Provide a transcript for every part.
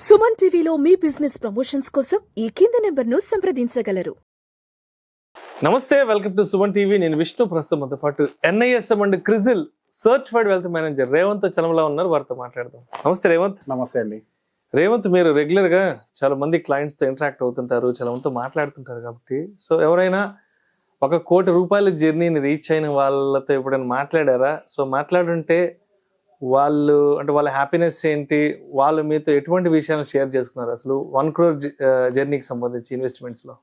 సుమన్ టీవీలో మీ business promotions కోసం ఈ కింది నెంబర్ను సంప్రదించగలరు. నమస్తే, వెల్కమ్ టు సుమన్ టీవీ. నేను విష్ణు. ప్రస్తుతంతో పాటు NISM and CRISIL certified wealth manager Revanth Chalamala ఉన్నారు. వారితో మాట్లాడదాం. నమస్తే రేవంత్. నమస్తే అండి. రేవంత్, మీరు రెగ్యులర్ గా చాలా మంది క్లయింట్స్ తో ఇంటరాక్ట్ అవుతుంటారు, చాలా మందితో మాట్లాడుతుంటారు కాబట్టి, సో ఎవరైనా ₹1 కోటి జర్నీని రీచ్ అయిన వాళ్ళతో ఎప్పుడైనా మాట్లాడారా? సో మాట్లాడుంటే వాళ్ళు అంటే వాళ్ళ హ్యాపీనెస్ ఏంటి, వాళ్ళు మీతో ఎటువంటి విషయాలను షేర్ చేసుకున్నారు? అసలు 1 crore జర్నీకి సంబంధించి ఇన్వెస్ట్మెంట్స్ లో.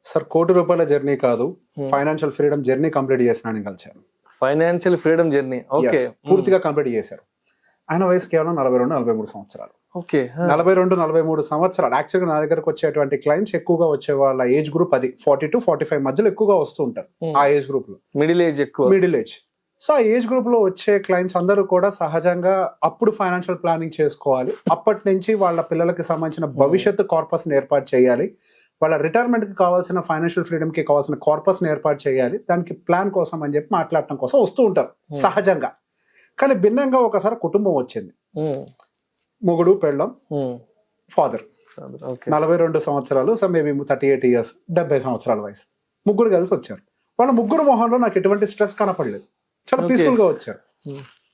సార్, ₹1 కోటి జర్నీ కాదు, ఫైనాన్షియల్ ఫ్రీడమ్ జర్నీ కంప్లీట్ చేసిన కలిసాను. ఫైనాన్షియల్ ఫ్రీడమ్ జర్నీ, ఓకే, పూర్తిగా కంప్లీట్ చేశారు. ఆయన వయసు కేవలం 42-43 సంవత్సరాలు. ఓకే, 42-43 సంవత్సరాలు. యాక్చువల్గా నా దగ్గరకు వచ్చేటువంటి క్లయింట్స్ ఎక్కువగా వచ్చే వాళ్ళ ఏజ్ గ్రూప్ అది 40-45 మధ్యలో ఎక్కువగా వస్తూ ఉంటారు. ఆ ఏజ్ గ్రూప్ లో మిడిల్ ఏజ్ ఎక్కువ, మిడిల్ ఏజ్. సో ఆ ఏజ్ గ్రూప్ లో వచ్చే క్లయింట్స్ అందరూ కూడా సహజంగా అప్పుడు ఫైనాన్షియల్ ప్లానింగ్ చేసుకోవాలి. అప్పటి నుంచి వాళ్ళ పిల్లలకి సంబంధించిన భవిష్యత్తు కార్పస్ ని ఏర్పాటు చేయాలి. వాళ్ళ రిటైర్మెంట్ కి కావాల్సిన ఫైనాన్షియల్ ఫ్రీడమ్ కి కావాల్సిన కార్పస్ ని ఏర్పాటు చేయాలి. దానికి ప్లాన్ కోసం అని చెప్పి మాట్లాడటం కోసం వస్తూ ఉంటారు సహజంగా. కానీ భిన్నంగా ఒకసారి కుటుంబం వచ్చింది. మొగుడు, పెళ్ళం, ఫాదర్, 42 సంవత్సరాలు, సో మేబీ 38 years, 70 సంవత్సరాల వయసు. ముగ్గురు కలిసి వచ్చారు. వాళ్ళ ముగ్గురు మొహంలో నాకు ఎటువంటి స్ట్రెస్ కనపడలేదు. చాలా పీస్ఫుల్ గా వచ్చారు.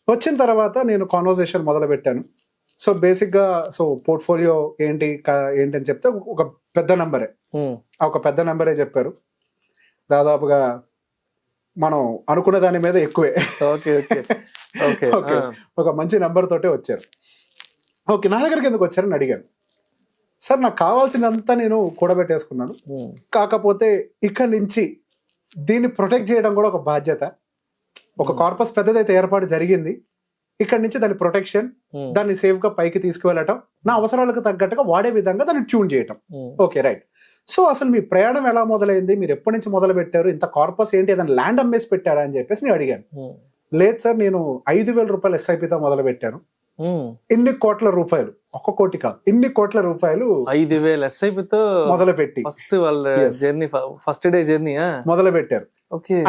వచ్చిన తర్వాత నేను కాన్వర్సేషన్ మొదలు పెట్టాను. సో బేసిక్ గా పోర్ట్ఫోలియో ఏంటి అని చెప్తే ఒక పెద్ద నెంబరే చెప్పారు. దాదాపుగా మనం అనుకున్న దాని మీద ఎక్కువే. ఒక మంచి నెంబర్ తోటే వచ్చారు. ఓకే, నా దగ్గరికి ఎందుకు వచ్చారని అడిగాను. సార్, నాకు కావాల్సినంత నేను కూడబెట్టేసుకున్నాను. కాకపోతే ఇక్కడి నుంచి దీన్ని ప్రొటెక్ట్ చేయడం కూడా ఒక బాధ్యత. ఒక కార్పస్ పెద్దదైతే ఏర్పాటు జరిగింది. ఇక్కడ నుంచి దాని ప్రొటెక్షన్, దాన్ని సేఫ్ గా పైకి తీసుకువెళ్ళటం, నా అవసరాలకు తగ్గట్టుగా వాడే విధంగా దాన్ని ట్యూన్ చేయటం. Okay, right. సో అసలు మీ ప్రయాణం ఎలా మొదలైంది, మీరు ఎప్పటి నుంచి మొదలు పెట్టారు, ఇంత కార్పస్ ఏంటి, ఏదైనా ల్యాండ్ అమ్మేసి పెట్టారా అని చెప్పేసి నేను అడిగాను. లేదు సార్, నేను ₹5,000 SIPతో మొదలు పెట్టాను. ఇన్ని కోట్ల రూపాయలు, 1 కోటి కాదు, ఇన్ని కోట్ల రూపాయలు 5,000 SIPతో మొదలు పెట్టి ఫస్ట్ డే జర్నీ మొదలు పెట్టారు.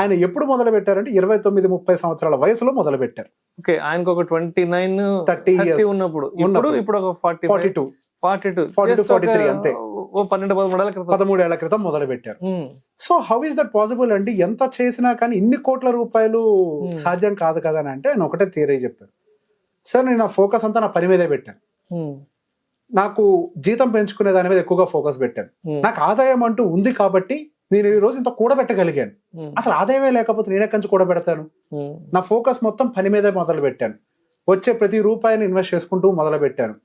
ఆయన ఎప్పుడు మొదలు పెట్టారంటే 29-30 సంవత్సరాల వయసులో మొదలు పెట్టారు. ఓకే, ఆయనకు ఒక 29-30 ఉన్నప్పుడు, ఇప్పుడు ఒక 42-43 అంతే. 13 ఏళ్ల క్రితం మొదలు పెట్టారు. So how is that possible అండి? ఎంత చేసినా కానీ ఇన్ని కోట్ల రూపాయలు సాధ్యం కాదు కదా అని అంటే ఆయన ఒకటే థియరీ చెప్పారు. సార్, నేను నా ఫోకస్ అంతా నా పని మీదే పెట్టాను. నాకు జీతం పెంచుకునే దాని మీద ఎక్కువగా ఫోకస్ పెట్టాను. నాకు ఆదాయం అంటూ ఉంది కాబట్టి నేను ఈ రోజు ఇంత కూడబెట్టగలిగాను. అసలు ఆదాయమే లేకపోతే నేను ఎక్కడి నుంచి కూడబెడతాను? నా ఫోకస్ మొత్తం పని మీదే మొదలు పెట్టాను. వచ్చే ప్రతి రూపాయిని ఇన్వెస్ట్ చేసుకుంటూ మొదలు పెట్టాను.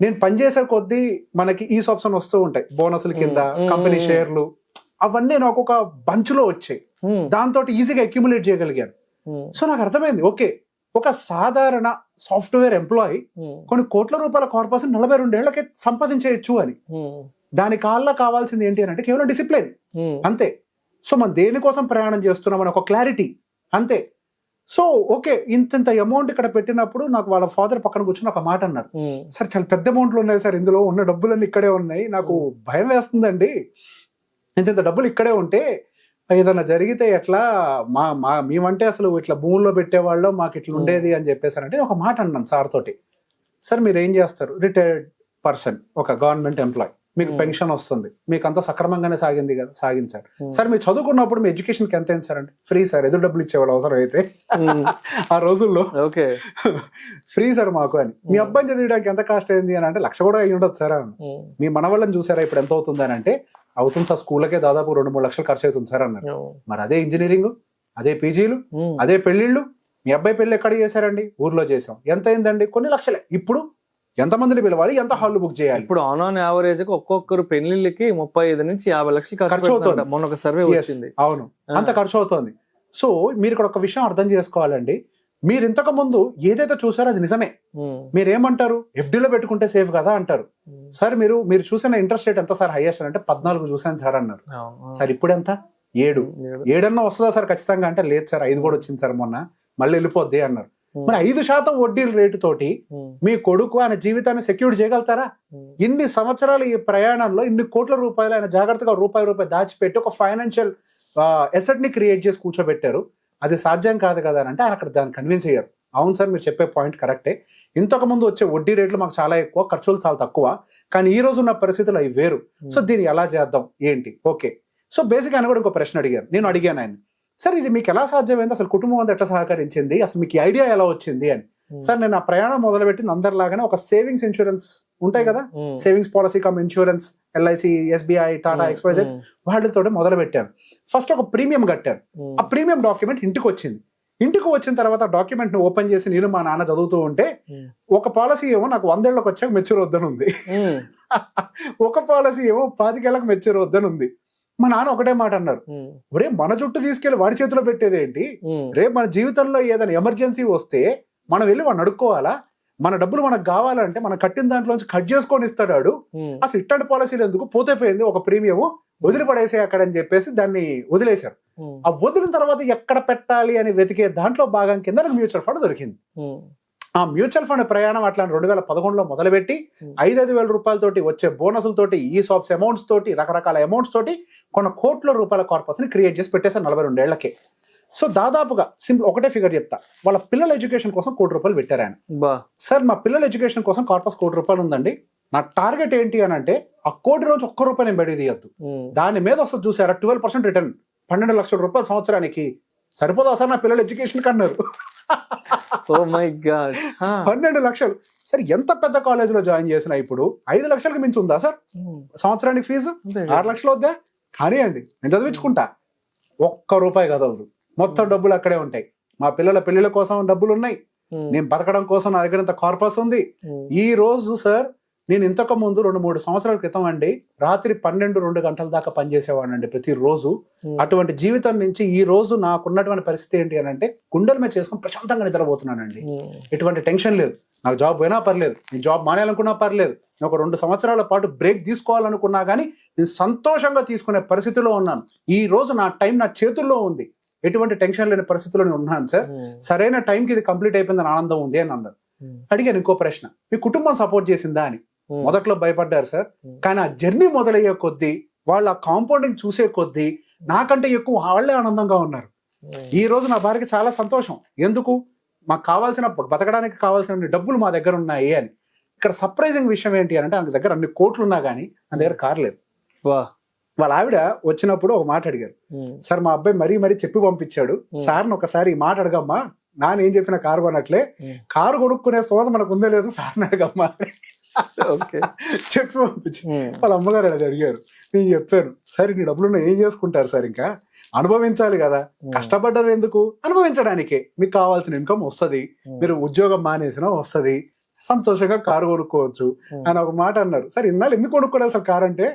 నేను పనిచేసే కొద్దీ మనకి ఈ ఆప్షన్ వస్తూ ఉంటాయి, బోనస్ల కింద, కంపెనీ షేర్లు, అవన్నీ నాకు ఒక బంచ్లో వచ్చాయి. దాంతో ఈజీగా అక్యుములేట్ చేయగలిగాను. సో నాకు అర్థమైంది, ఓకే, ఒక సాధారణ సాఫ్ట్వేర్ ఎంప్లాయీ కొన్ని కోట్ల రూపాయల కార్పొరేషన్ 42 ఏళ్లకే సంపాదించేయచ్చు అని. దాని కావాల్సింది ఏంటి అని అంటే కేవలం డిసిప్లిన్, అంతే. సో మనం దేనికోసం ప్రయాణం చేస్తున్నాం అని ఒక క్లారిటీ, అంతే. సో ఓకే, ఇంత అమౌంట్ ఇక్కడ పెట్టినప్పుడు నాకు వాళ్ళ ఫాదర్ పక్కన కూర్చొని ఒక మాట అన్నారు. సార్, చాలా పెద్ద అమౌంట్లు ఉన్నాయి సార్, ఇందులో ఉన్న డబ్బులన్నీ ఇక్కడే ఉన్నాయి, నాకు భయం వేస్తుందండి. ఇంత డబ్బులు ఇక్కడే ఉంటే ఏదైనా జరిగితే ఎట్లా, మేమంటే అసలు ఇట్లా భూముల్లో పెట్టేవాళ్ళు, మాకు ఇట్లా ఉండేది అని చెప్పేసారంటే ఒక మాట అన్నాను సార్ తోటి. సార్, మీరు ఏం చేస్తారు? రిటైర్డ్ పర్సన్, ఒక గవర్నమెంట్ ఎంప్లాయ్, మీకు పెన్షన్ వస్తుంది, మీకు అంతా సక్రమంగానే సాగించారు. సార్, మీరు చదువుకున్నప్పుడు మీ ఎడ్యుకేషన్కి ఎంత ఇచ్చారంటే ఫ్రీ సార్, ఎదురు డబ్బులు ఇచ్చేవాళ్ళు అవసరం అయితే ఆ రోజుల్లో. ఓకే, ఫ్రీ సార్ మాకు అని. మీ అబ్బాయిని చదివడానికి ఎంత కాస్ట్ అయింది అని అంటే ₹1,00,000 కూడా అయ్యి ఉండదు సార్ అని. మీ మనవాళ్ళని చూసారా ఇప్పుడు ఎంత అవుతుంది అని అంటే, అవుతుంది సార్, స్కూళ్ళకే దాదాపు 2-3 లక్షలు ఖర్చు అవుతుంది సార్ అన్నారు. మరి అదే ఇంజనీరింగ్, అదే పీజీలు, అదే పెళ్లిళ్ళు. మీ అబ్బాయి పెళ్లి ఎక్కడ చేశారండి? ఊర్లో చేసాం. ఎంత అయిందండి? కొన్ని లక్షలే. ఇప్పుడు ఎంతమందిని పిలవాలి, ఎంత హాల్ బుక్ చేయాలి? ఇప్పుడు ఆన్ యావరేజ్ ఒక్కొక్కరు పెళ్లిళ్ళకి 35-50 లక్షలు ఖర్చు అవుతుంది. మొన్న ఒక సర్వే వచ్చింది. అవును, అంత ఖర్చు అవుతుంది. సో మీరు ఇక్కడ ఒక విషయం అర్థం చేసుకోవాలండి. మీరు ఇంతకు ముందు ఏదైతే చూసారో అది నిజమే. మీరేమంటారు? FDలో పెట్టుకుంటే సేఫ్ కదా అంటారు. సార్, మీరు చూసిన ఇంట్రెస్ట్ రేట్ ఎంత సార్ హైయెస్ట్ అంటే 14 చూసాను సార్ అన్నారు. సార్, ఇప్పుడు ఎంత? 7 వస్తుందా సార్ ఖచ్చితంగా అంటే, లేదు సార్ 5 కూడా వచ్చింది సార్ మొన్న, మళ్ళీ వెళ్ళిపోద్ది అన్నారు. మరి 5% వడ్డీల రేటు తోటి మీ కొడుకు ఆయన జీవితాన్ని సెక్యూర్ చేయగలుగుతారా? ఇన్ని సంవత్సరాలు ఈ ప్రయాణంలో ఇన్ని కోట్ల రూపాయలు ఆయన జాగ్రత్తగా రూపాయి దాచిపెట్టి ఒక ఫైనాన్షియల్ ఎసెట్ ని క్రియేట్ చేసి కూర్చోబెట్టారు. అది సాధ్యం కాదు కదా అని అంటే ఆయన అక్కడ దాన్ని కన్విన్స్ అయ్యారు. అవును సార్, మీరు చెప్పే పాయింట్ కరెక్టే. ఇంతకు ముందు వచ్చే వడ్డీ రేట్లు మాకు చాలా ఎక్కువ, ఖర్చులు చాలా తక్కువ, కానీ ఈ రోజు ఉన్న పరిస్థితులు అవి వేరు. సో దీన్ని ఎలా చేద్దాం ఏంటి? ఓకే. సో బేసిక్ ఆయన కూడా ఇంకో ప్రశ్న అడిగారు. నేను అడిగాను ఆయన, సార్ ఇది మీకు ఎలా సాధ్యమైంది, అసలు కుటుంబం అంతా ఎట్లా సహకరించింది, అసలు మీకు ఐడియా ఎలా వచ్చింది అని. సార్ నేను ఆ ప్రయాణం మొదలుపెట్టింది అందరిలాగానే ఒక సేవింగ్స్ ఇన్సూరెన్స్ ఉంటాయి కదా, savings policy cum insurance, LIC, SBI, Tata, XYZ వాళ్ళతో మొదలు పెట్టాను. ఫస్ట్ ఒక ప్రీమియం కట్టాను. ఆ ప్రీమియం డాక్యుమెంట్ ఇంటికి వచ్చింది. ఇంటికి వచ్చిన తర్వాత డాక్యుమెంట్ ని ఓపెన్ చేసి నేను మా నాన్న చదువుతూ ఉంటే ఒక పాలసీ ఏమో నాకు 100 ఏళ్ళకి వచ్చాక మెచ్యూర్ వద్దని ఉంది, ఒక పాలసీ ఏమో 25 ఏళ్ళకి మెచ్యూర్ వద్దని ఉంది. మా నాన్న ఒకటే మాట అన్నారు, ఒరే మన జుట్టు తీసుకెళ్లి వాడి చేతిలో పెట్టేది ఏంటి, రేపు మన జీవితంలో ఏదైనా ఎమర్జెన్సీ వస్తే మనం వెళ్ళి వాడిని అడుక్కోవాలా, మన డబ్బులు మనకు కావాలంటే మనం కట్టిన దాంట్లోంచి కట్ చేసుకొని ఇస్తాడు, అసలు ఇట్లాంటి పాలసీలు ఎందుకు, పోతే పోయింది ఒక ప్రీమియం వదిలిపడేసే అక్కడ అని చెప్పేసి దాన్ని వదిలేశారు. ఆ వదిలిన తర్వాత ఎక్కడ పెట్టాలి అని వెతికే దాంట్లో భాగం కింద నాకు మ్యూచువల్ ఫండ్ దొరికింది. ఆ మ్యూచువల్ ఫండ్ ప్రయాణం అట్లా 2011లో మొదలుపెట్టి 5,000 రూపాయలతోటి వచ్చే బోనసులతోటి, ఈ సాప్స్ అమౌంట్స్ తోటి, రకరకాల అమౌంట్స్ తోటి కొన్ని కోట్ల రూపాయల కార్పస్ ని క్రియేట్ చేసి పెట్టేశారు 42 ఏళ్లకే. సో దాదాపుగా సింపుల్ ఒకటే ఫిగర్ చెప్తా, వాళ్ళ పిల్లల ఎడ్యుకేషన్ కోసం 1 కోటి రూపాయలు పెట్టారు ఆయన. సార్ మా పిల్లల ఎడ్యుకేషన్ కోసం కార్పస్ 1 కోటి రూపాయలు ఉందండి, నా టార్గెట్ ఏంటి అని అంటే ఆ 1 కోటి నుంచి 1 రూపాయి నేను బయట తీయద్దు, దాని మీద వస్తుంది చూసారా 12% రిటర్న్, 12 లక్షల రూపాయలు సంవత్సరానికి, సరిపోదా సార్ నా పిల్లల ఎడ్యుకేషన్ కన్నారు. 12 లక్షలు. సరే ఎంత పెద్ద కాలేజీలో జాయిన్ చేసినా ఇప్పుడు 5 లక్షలకు మించి ఉందా సార్ సంవత్సరానికి ఫీజు? 6 లక్షలు వద్దా? కానీ అండి నేను చదివించుకుంటా, 1 రూపాయి కదలదు, మొత్తం డబ్బులు అక్కడే ఉంటాయి. మా పిల్లల పెళ్లిళ్ళ కోసం డబ్బులు ఉన్నాయి, నేను బతకడం కోసం నా దగ్గర ఇంత కార్పస్ ఉంది. ఈ రోజు సార్ నేను ఇంతకు ముందు 2-3 సంవత్సరాల క్రితం అండి రాత్రి 12-2 గంటల దాకా పనిచేసేవాడినండి ప్రతిరోజు. అటువంటి జీవితం నుంచి ఈ రోజు నాకున్నటువంటి పరిస్థితి ఏంటి అని అంటే గుండెల మీద చేసుకుని ప్రశాంతంగా నిద్రపోతున్నానండి. ఎటువంటి టెన్షన్ లేదు, నాకు జాబ్ పోయినా పర్లేదు, నేను జాబ్ మానేయాలనుకున్నా పర్లేదు, నేను ఒక 2 సంవత్సరాల పాటు బ్రేక్ తీసుకోవాలనుకున్నా కానీ నేను సంతోషంగా తీసుకునే పరిస్థితిలో ఉన్నాను. ఈ రోజు నా టైం నా చేతుల్లో ఉంది, ఎటువంటి టెన్షన్ లేని పరిస్థితిలో నేను ఉన్నాను సార్. సరైన టైంకి ఇది కంప్లీట్ అయిపోయిందని ఆనందం ఉంది అని అన్నారు. అడిగాను ఇంకో ప్రశ్న, మీ కుటుంబం సపోర్ట్ చేసిందా అని. మొదట్లో భయపడ్డారు సార్, కానీ ఆ జర్నీ మొదలయ్యే కొద్దీ, వాళ్ళ కాంపౌండింగ్ చూసే కొద్దీ నాకంటే ఎక్కువ వాళ్ళే ఆనందంగా ఉన్నారు. ఈ రోజు నా భార్యకి చాలా సంతోషం, ఎందుకు మాకు కావాల్సిన బతకడానికి కావాల్సిన డబ్బులు మా దగ్గర ఉన్నాయి అని. ఇక్కడ సర్ప్రైజింగ్ విషయం ఏంటి అంటే ఆమె దగ్గర అన్ని కోట్లు ఉన్నా కానీ నా దగ్గర కారు లేదు. వాళ్ళ ఆవిడ వచ్చినప్పుడు ఒక మాట అడిగారు, సార్ మా అబ్బాయి మరీ చెప్పి పంపించాడు, సార్ని ఒకసారి ఈ మాట అడగమ్మా, నాన్న ఏం చెప్పిన కారు కొనట్లే, కారు కొనుక్కునే స్తోమత మనకు ఉందే లేదు, సార్ని అడగమ్మా చెప్పి పంపించి వాళ్ళ అమ్మగారు అది అడిగారు. నేను చెప్పాను, సరే నీ డబ్బులున్నా ఏం చేసుకుంటారు సార్, ఇంకా అనుభవించాలి కదా, కష్టపడ్డారు ఎందుకు, అనుభవించడానికే, మీకు కావాల్సిన ఇన్కమ్ వస్తుంది, మీరు ఉద్యోగం మానేసినా వస్తుంది, సంతోషంగా కారు కొనుక్కోవచ్చు అని ఒక మాట అన్నారు. సార్ ఇన్నాళ్ళు ఎందుకు కొనుక్కోలేదు అసలు కారు అంటే,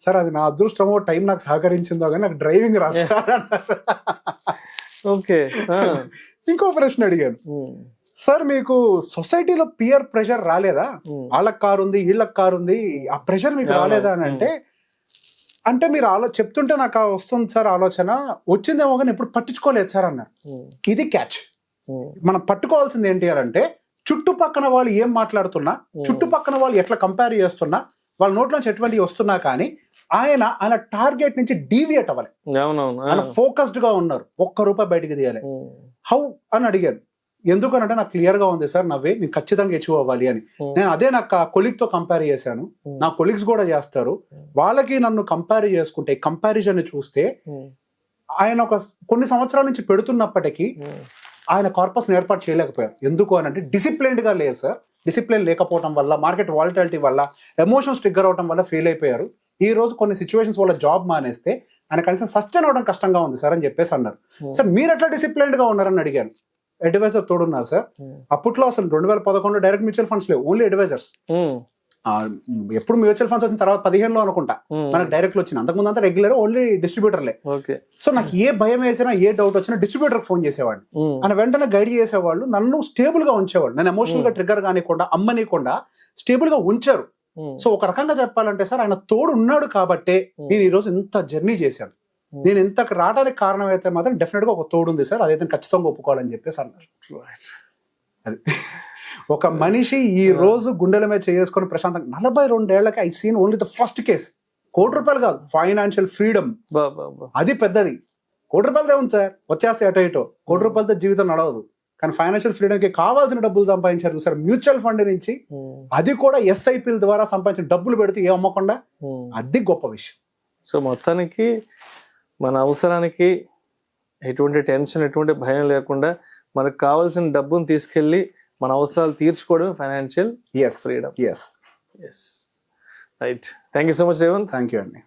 సార్ అది నా అదృష్టమో టైం నాకు సహకరించిందో కానీ నాకు డ్రైవింగ్ రాదు సార్ అన్నారు. ఇంకో ప్రశ్న అడిగాను, సార్ మీకు సొసైటీలో పియర్ ప్రెషర్ రాలేదా, వాళ్ళకి కారు ఉంది వీళ్ళకి కారు ఉంది, ఆ ప్రెషర్ మీకు రాలేదా అని అంటే మీరు చెప్తుంటే నాకు వస్తుంది సార్ ఆలోచన, వచ్చిందేమో కానీ ఎప్పుడు పట్టించుకోలేదు సార్ అన్నారు. ఇది క్యాచ్. మనం పట్టుకోవాల్సింది ఏంటి అంటే చుట్టుపక్కన వాళ్ళు ఏం మాట్లాడుతున్నా, చుట్టుపక్కన వాళ్ళు ఎట్లా కంపేర్ చేస్తున్నా, వాళ్ళ నోట్లోంచి ఎటువంటివి వస్తున్నా కానీ ఆయన టార్గెట్ నుంచి డీవియేట్ అవ్వాలి, ఆయన ఫోకస్డ్ గా ఉన్నారు, 1 రూపాయి బయటకు తీయాలి. హౌ అని అడిగాను. ఎందుకనంటే నాకు క్లియర్ గా ఉంది సార్, నవ్వే నేను ఖచ్చితంగా అచీవ్ అవ్వాలి అని. నేను అదే నాకు ఆ కొలీగ్ తో కంపేర్ చేశాను, నా కొలీగ్స్ కూడా చేస్తారు, వాళ్ళకి నన్ను కంపేర్ చేసుకుంటే కంపారిజన్ చూస్తే ఆయన కొన్ని సంవత్సరాల నుంచి పెడుతున్నప్పటికీ ఆయన కార్పస్ ఏర్పాటు చేయలేకపోయారు. ఎందుకు అని అంటే డిసిప్లైన్డ్ గా లేదు సార్, డిసిప్లిన్ లేకపోవడం వల్ల, మార్కెట్ వాలటిలిటీ వల్ల, ఎమోషన్స్ ట్రిగ్గర్ అవడం వల్ల ఫెయిల్ అయిపోయారు. ఈ రోజు కొన్ని సిచ్యువేషన్స్ వల్ల జాబ్ మానేస్తే ఆయన కనీసం సస్టైన్ అవడం కష్టంగా ఉంది సార్ అని చెప్పేసి అన్నారు. సార్ మీరు ఎట్లా డిసిప్లైన్డ్ గా ఉన్నారని అడిగాను. అడ్వైజర్ తోడున్నారు సార్. అప్పట్లో అసలు 2011లో డైరెక్ట్ మ్యూచువల్ ఫండ్స్ లేవు, ఓన్లీ అడ్వైజర్స్. ఎప్పుడు మ్యూచువల్ ఫండ్స్ వచ్చిన తర్వాత 15లో అనుకుంటా మనకు డైరెక్ట్ వచ్చింది, అంతకుముందు అంతా రెగ్యులర్ ఓన్లీ డిస్ట్రిబ్యూటర్లే. సో నాకు ఏ భయం వేసినా ఏ డౌట్ వచ్చినా డిస్ట్రిబ్యూటర్ ఫోన్ చేసేవాడిని, ఆయన వెంటనే గైడ్ చేసేవాళ్ళు, నన్ను స్టేబుల్ గా ఉంచేవాళ్ళు, నేను ఎమోషనల్ గా ట్రిగ్గర్ కానికుండా అమ్మనీయకుండా స్టేబుల్ గా ఉంచారు. సో ఒక రకంగా చెప్పాలంటే సార్ ఆయన తోడు ఉన్నాడు కాబట్టే నేను ఈ రోజు ఇంత జర్నీ చేశాను. నేను ఇంతకు రావడానికి కారణం అయితే మాత్రం డెఫినెట్ గా ఒక తోడు ఉంది సార్, అదైతే ఖచ్చితంగా ఒప్పుకోవాలని చెప్పేసి అన్నారు. అది ఒక మనిషి ఈ రోజు గుండెల మీద చేసుకుని ప్రశాంతంగా 42 ఏళ్లకి I seen only the first case. 1 కోటి రూపాయలు కాదు, ఫైనాన్షియల్ ఫ్రీడమ్ అది పెద్దది. 1 కోటి రూపాయలదే ఉంది సార్, వచ్చేస్తే అటో ఇటో. 1 కోటి రూపాయలతో జీవితం నడవదు, కానీ ఫైనాన్షియల్ ఫ్రీడమ్ కి కావాల్సిన డబ్బులు సంపాదించారు సార్ మ్యూచువల్ ఫండ్ నుంచి, అది కూడా ఎస్ఐపిల ద్వారా సంపాదించిన డబ్బులు పెడితే ఏం అమ్మకుండా, అది గొప్ప విషయం. సో మొత్తానికి మన అవసరానికి ఎటువంటి టెన్షన్, ఎటువంటి భయం లేకుండా మనకు కావాల్సిన డబ్బును తీసుకెళ్ళి మన అవసరాలు తీర్చుకోవడం financial freedom. Yes right. Thank you so much Revanth. Thank you అండి.